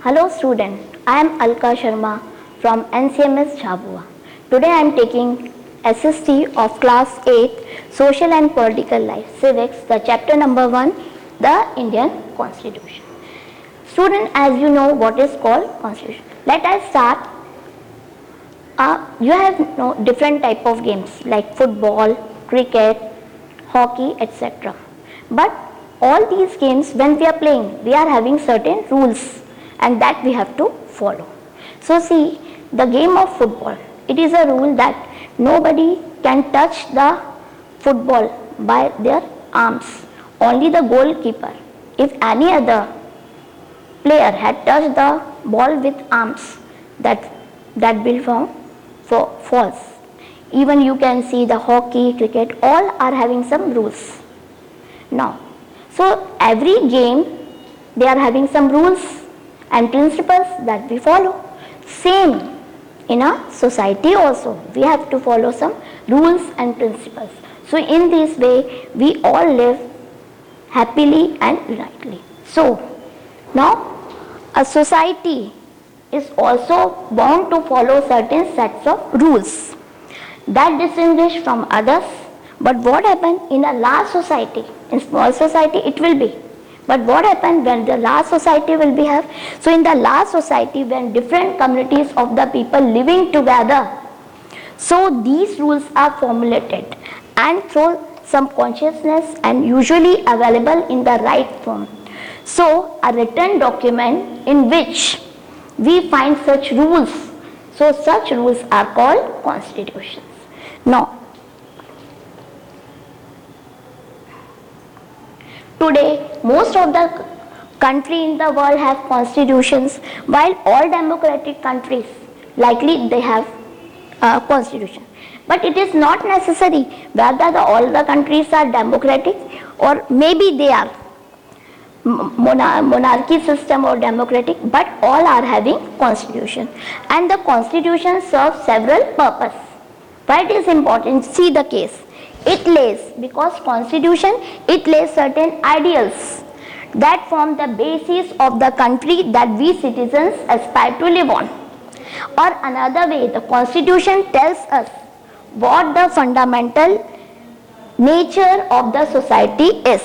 Hello student, I am Alka Sharma from NCMS Jhabua. Today I am taking SST of class 8 Social and Political Life Civics, the chapter number 1, the Indian Constitution. Student, as you know what is called Constitution. Let us start. You have different type of games like football, cricket, hockey, etc. But all these games, when we are playing, we are having certain rules and that we have to follow. So see, the game of football, it is a rule that nobody can touch the football by their arms, only the goalkeeper. If any other player had touched the ball with arms, that will form false. Even you can see the hockey, cricket, all are having some rules. Now, so every game they are having some rules and principles that we follow. Same in a society also, we have to follow some rules and principles. So in this way we all live happily and unitedly. So now a society is also bound to follow certain sets of rules that distinguish from others. But what happened in a large society? In small society it will be. But what happened when the large society will be have? So in the large society, when different communities of the people living together, so these rules are formulated and through some consciousness and usually available in the right form. So a written document in which we find such rules. So such rules are called constitutions. Now, today, most of the country in the world have constitutions, while all democratic countries likely they have constitution. But it is not necessary whether all the countries are democratic or maybe they are monarchy system or democratic, but all are having constitution. And the constitution serves several purposes. Why it is important? See the case. It lays, because constitution, it lays certain ideals that form the basis of the country that we citizens aspire to live on. Or another way, the constitution tells us what the fundamental nature of the society is.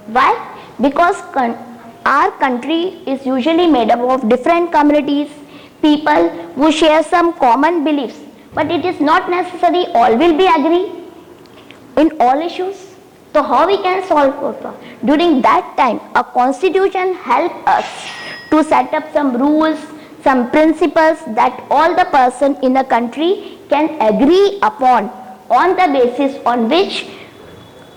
Why? Because our country is usually made up of different communities, people who share some common beliefs. But it is not necessary all will be agree in all issues. So how we can solve problem? During that time, a constitution helps us to set up some rules, some principles that all the person in a country can agree upon on the basis on which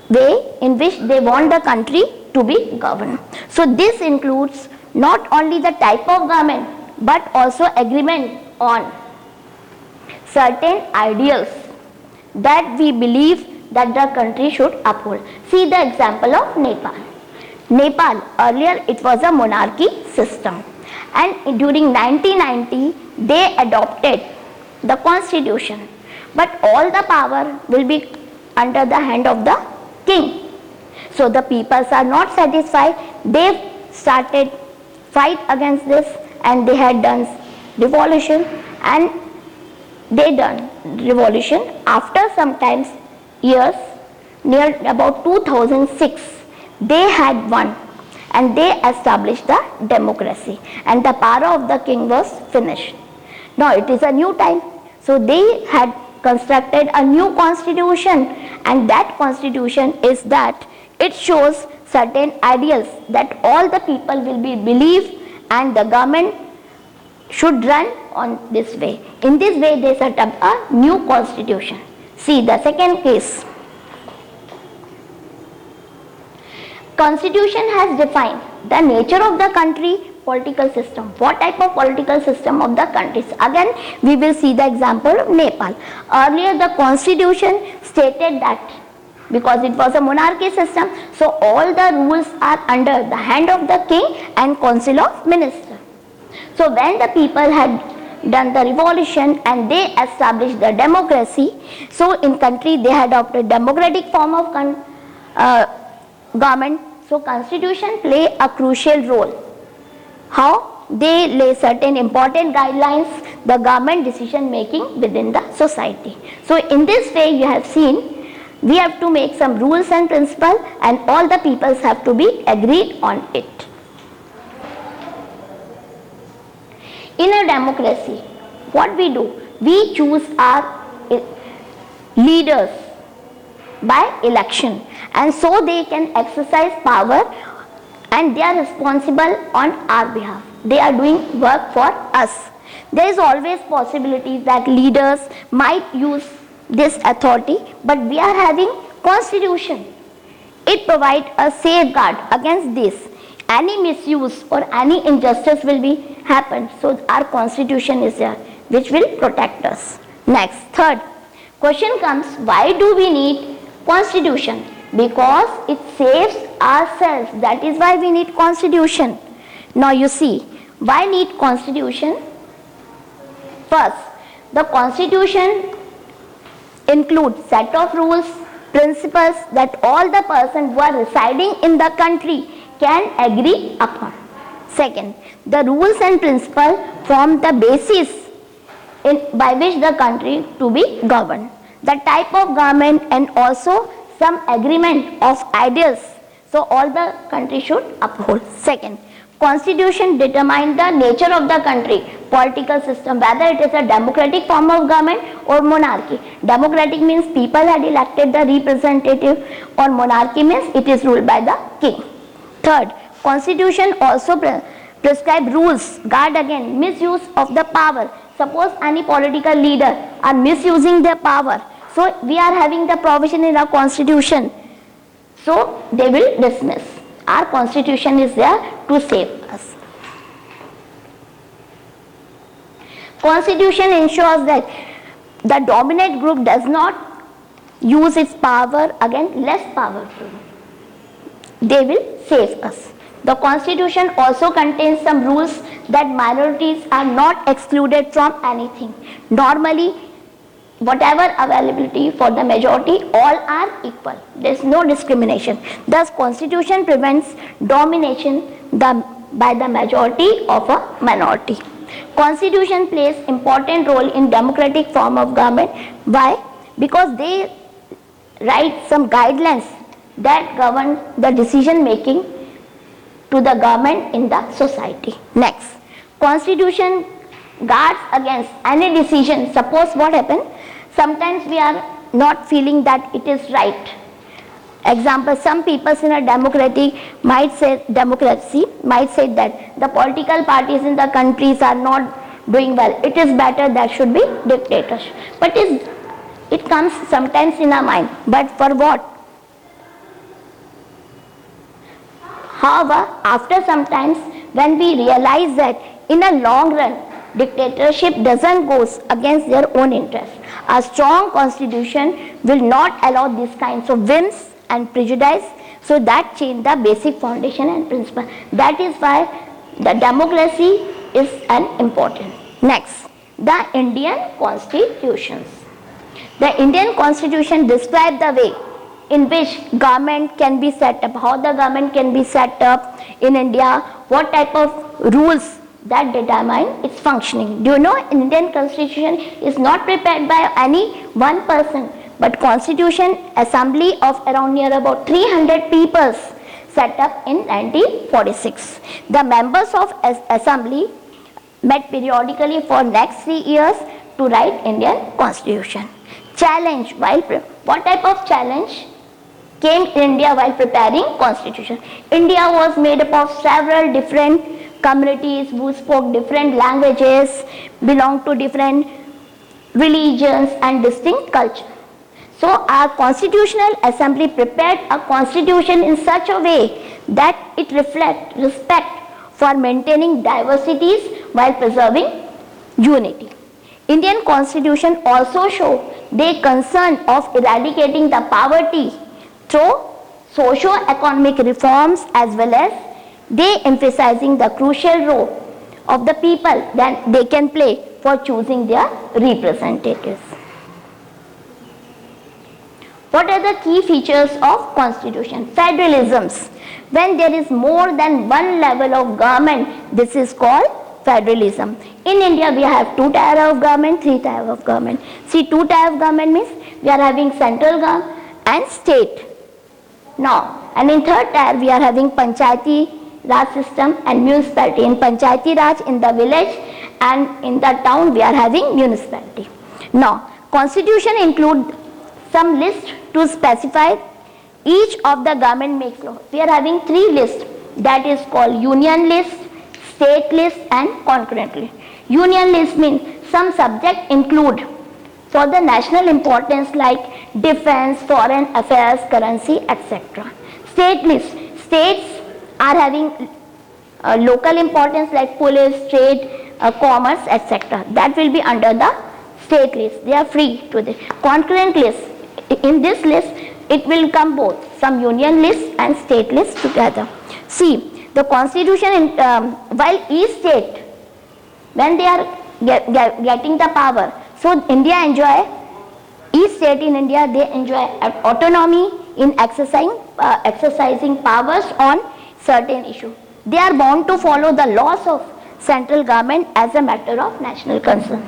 way in which they want the country to be governed. So this includes not only the type of government but also agreement on certain ideals that we believe that the country should uphold. See the example of Nepal. Nepal, earlier it was a monarchy system, and during 1990 they adopted the constitution, but all the power will be under the hand of the king. So the peoples are not satisfied. They started fight against this and they had done revolution, and they done revolution after sometimes years, near about 2006 they had won and they established the democracy and the power of the king was finished. Now it is a new time, so they had constructed a new constitution, and that constitution is that it shows certain ideals that all the people will be believed and the government should run on this way. In this way they set up a new constitution. See the second case. Constitution has defined the nature of the country, political system. What type of political system of the countries? Again we will see the example of Nepal. Earlier the constitution stated that because it was a monarchy system, so all the rules are under the hand of the king and council of ministers. So when the people had done the revolution and they established the democracy, so in country they had adopted democratic form of government. So constitution play a crucial role. How? They lay certain important guidelines, the government decision making within the society. So in this way you have seen we have to make some rules and principles and all the peoples have to be agreed on it. In a democracy, what we do? We choose our leaders by election, and so they can exercise power and they are responsible on our behalf. They are doing work for us. There is always possibility that leaders might use this authority, but we are having constitution. It provides a safeguard against this. Any misuse or any injustice will be happen. So our constitution is there which will protect us. Next, third question comes, why do we need constitution? Because it saves ourselves. That is why we need constitution. Now you see, why need constitution? First, the constitution includes set of rules, principles that all the persons who are residing in the country can agree upon. Second, the rules and principles form the basis by which the country to be governed. The type of government and also some agreement of ideals. So all the country should uphold. Second, constitution determines the nature of the country, political system, whether it is a democratic form of government or monarchy. Democratic means people had elected the representative, or monarchy means it is ruled by the king. Third, constitution also prescribe rules, guard against misuse of the power. Suppose any political leader are misusing their power. So we are having the provision in our constitution. So they will dismiss. Our constitution is there to save us. Constitution ensures that the dominant group does not use its power against less powerful. They will save us. The constitution also contains some rules that minorities are not excluded from anything. Normally, whatever availability for the majority, all are equal. There is no discrimination. Thus, constitution prevents domination by the majority of a minority. Constitution plays important role in democratic form of government. Why? Because they write some guidelines that govern the decision making to the government in the society. Next, constitution guards against any decision. Suppose what happens, sometimes we are not feeling that it is right. Example, some people in a democracy might say that the political parties in the countries are not doing well. It is better there should be dictatorship. But it comes sometimes in our mind. But for what? However, after some times when we realize that in a long run dictatorship doesn't go against their own interest, a strong constitution will not allow these kinds of whims and prejudice, so that change the basic foundation and principle. That is why the democracy is an important. Next, the Indian constitutions. The Indian constitution describes the way in which government can be set up, how the government can be set up in India, what type of rules that determine its functioning. Do you know Indian constitution is not prepared by any one person, but constitution assembly of around near about 300 people set up in 1946. The members of assembly met periodically for next 3 years to write Indian constitution. Challenge, what type of challenge came in India while preparing constitution? India was made up of several different communities who spoke different languages, belonged to different religions and distinct culture. So our constitutional assembly prepared a constitution in such a way that it reflects respect for maintaining diversities while preserving unity. Indian constitution also show their concern of eradicating the poverty through socio-economic reforms, as well as they emphasizing the crucial role of the people that they can play for choosing their representatives. What are the key features of constitution? Federalisms. When there is more than one level of government, this is called federalism. In India, we have two tiers of government, three tiers of government. See, two tiers of government means we are having central government and state. Now, and in third tier, we are having Panchayati Raj system and municipality. In Panchayati Raj, in the village and in the town, we are having municipality. Now, Constitution include some list to specify each of the government makes law. We are having three lists, that is called union list, state list and concurrent list. Union list means some subject include for the national importance like defense, foreign affairs, currency, etc. State list, states are having local importance like police, trade, commerce, etc. That will be under the state list. They are free to this. Concurrent list, in this list it will come both, some union list and state list together. See, the constitution, while each state, when they are getting the power, so India enjoy, each state in India, they enjoy autonomy in exercising powers on certain issue. They are bound to follow the laws of central government as a matter of national concern.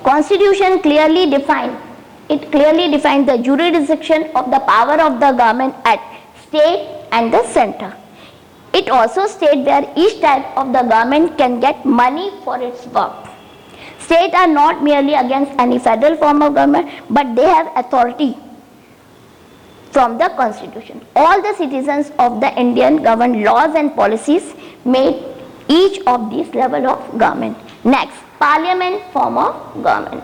Constitution clearly defines the jurisdiction of the power of the government at state and the center. It also states where each type of the government can get money for its work. States are not merely against any federal form of government, but they have authority from the Constitution. All the citizens of the Indian govern laws and policies made each of these level of government. Next, Parliament form of government.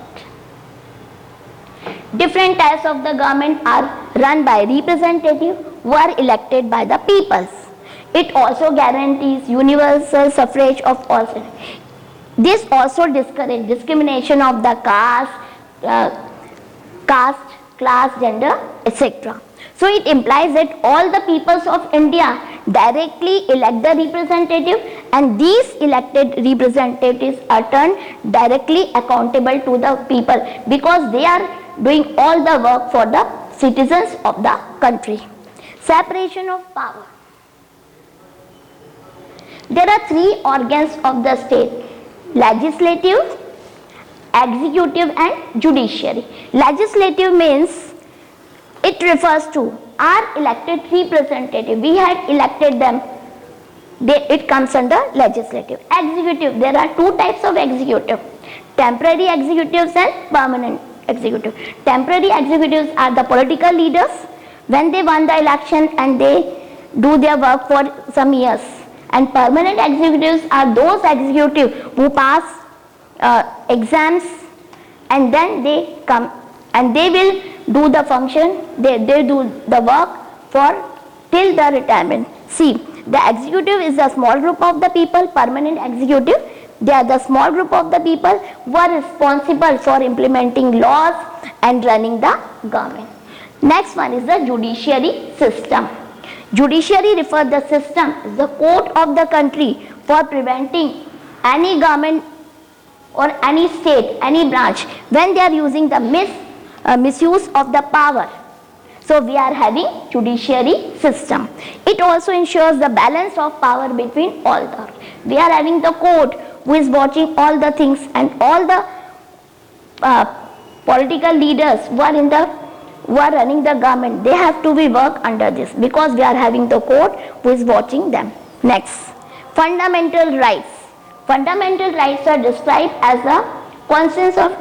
Different types of the government are run by representatives who are elected by the peoples. It also guarantees universal suffrage of all citizens. This also discourages discrimination of the caste, class, gender, etc. So it implies that all the peoples of India directly elect the representative, and these elected representatives are turned directly accountable to the people because they are doing all the work for the citizens of the country. Separation of power. There are three organs of the state: legislative, executive and judiciary. Legislative means it refers to our elected representative. We had elected them. It comes under legislative. Executive, there are two types of executive: temporary executives and permanent executive. Temporary executives are the political leaders when they won the election and they do their work for some years. And permanent executives are those executives who pass exams and then they come and they will do the function, they do the work for till the retirement. See, the executive is a small group of the people. Permanent executive, they are the small group of the people who are responsible for implementing laws and running the government. Next one is the judiciary system. Judiciary refers the system as the court of the country for preventing any government or any state, any branch when they are using the misuse of the power. So we are having judiciary system. It also ensures the balance of power between all the. We are having the court who is watching all the things, and all the political leaders who are running the government, they have to be work under this because we are having the court who is watching them. Next, fundamental rights. Fundamental rights are described as the constants of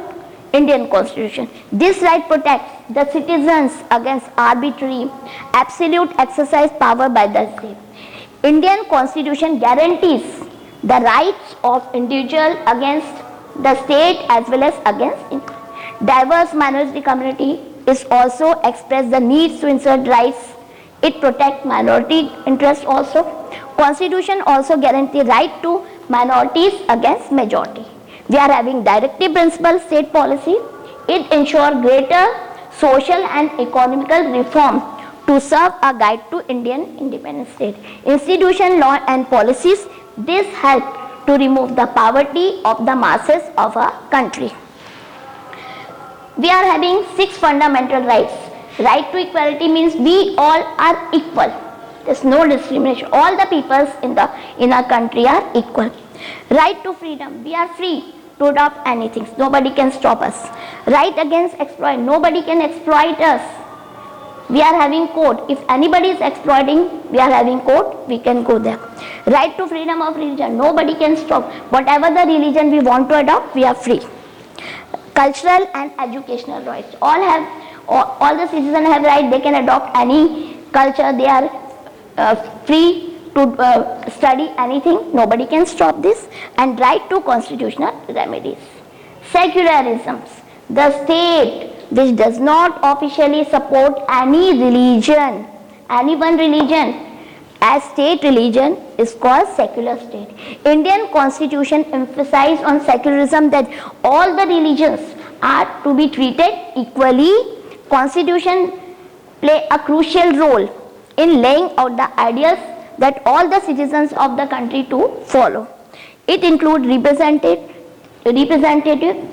Indian Constitution. This right protects the citizens against arbitrary, absolute exercise power by the state. Indian Constitution guarantees the rights of individual against the state as well as against diverse minority community. Is also express the needs to insert rights. It protects minority interest also. Constitution also guarantee right to minorities against majority. We are having directive principle state policy. It ensures greater social and economical reform to serve a guide to Indian independent state. Institution, law and policies, this help to remove the poverty of the masses of a country. We are having 6 fundamental rights. Right to equality means we all are equal. There's no discrimination. All the peoples in our country are equal. Right to freedom. We are free to adopt anything. Nobody can stop us. Right against exploit. Nobody can exploit us. We are having court. If anybody is exploiting, we are having court. We can go there. Right to freedom of religion. Nobody can stop. Whatever the religion we want to adopt, we are free. Cultural and educational rights. All the citizens have right. They can adopt any culture. They are free to study anything. Nobody can stop this. And right to constitutional remedies. Secularism. The state which does not officially support any religion, any one religion, as state religion is called secular state. Indian constitution emphasizes on secularism, that all the religions are to be treated equally. Constitution play a crucial role in laying out the ideas that all the citizens of the country to follow. It includes representative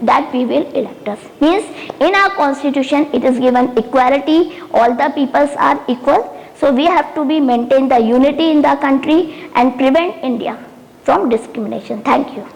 that we will elect us. Means in our constitution it is given equality, all the peoples are equal. So we have to maintain the unity in the country and prevent India from discrimination. Thank you.